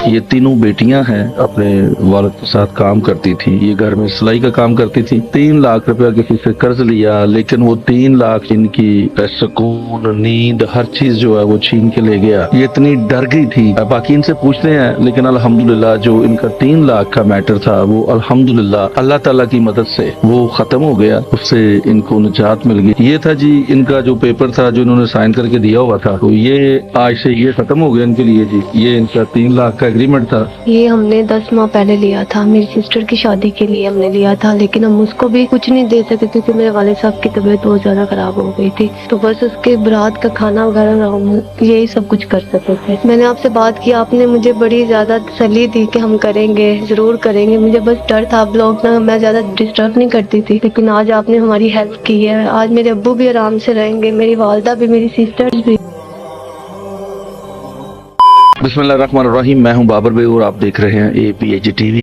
یہ تینوں بیٹیاں ہیں، اپنے والد کے ساتھ کام کرتی تھی، یہ گھر میں سلائی کا کام کرتی تھی۔ 3 لاکھ روپیہ کسی سے قرض لیا، لیکن وہ 3 لاکھ ان کی سکون، نیند، ہر چیز جو ہے وہ چھین کے لے گیا۔ یہ اتنی ڈر گئی تھی۔ باقی ان سے پوچھتے ہیں، لیکن الحمدللہ جو ان کا 3 لاکھ کا میٹر تھا وہ الحمدللہ اللہ تعالیٰ کی مدد سے وہ ختم ہو گیا، اس سے ان کو نجات مل گئی۔ یہ تھا جی ان کا جو پیپر تھا جو انہوں نے سائن کر کے دیا ہوا تھا، تو یہ آج سے یہ ختم ہو گیا ان کے لیے جی۔ یہ ان کا 3 لاکھ کا ایگریمنٹ تھا۔ یہ ہم نے 10 ماہ پہلے لیا تھا، میری سسٹر کی شادی کے لیے ہم نے لیا تھا، لیکن ہم اس کو بھی کچھ نہیں دے سکے کیونکہ میرے والد صاحب کی طبیعت بہت زیادہ خراب ہو گئی تھی، تو بس اس کے برات کا کھانا وغیرہ ہم یہی سب کچھ کر سکتے تھے۔ میں نے آپ سے بات کی، آپ نے مجھے بڑی زیادہ تسلی دی کہ ہم کریں گے، ضرور کریں گے۔ مجھے بس ڈر تھا، آپ لوگ نا میں زیادہ ڈسٹرب نہیں کرتی تھی، لیکن آج آپ نے ہماری ہیلپ کی ہے۔ آج میرے ابو بھی آرام سے رہیں گے، میری والدہ بھی، میری سسٹرز بھی۔ بسم اللہ الرحمن الرحیم، میں ہوں بابر بھائی اور آپ دیکھ رہے ہیں APHG TV۔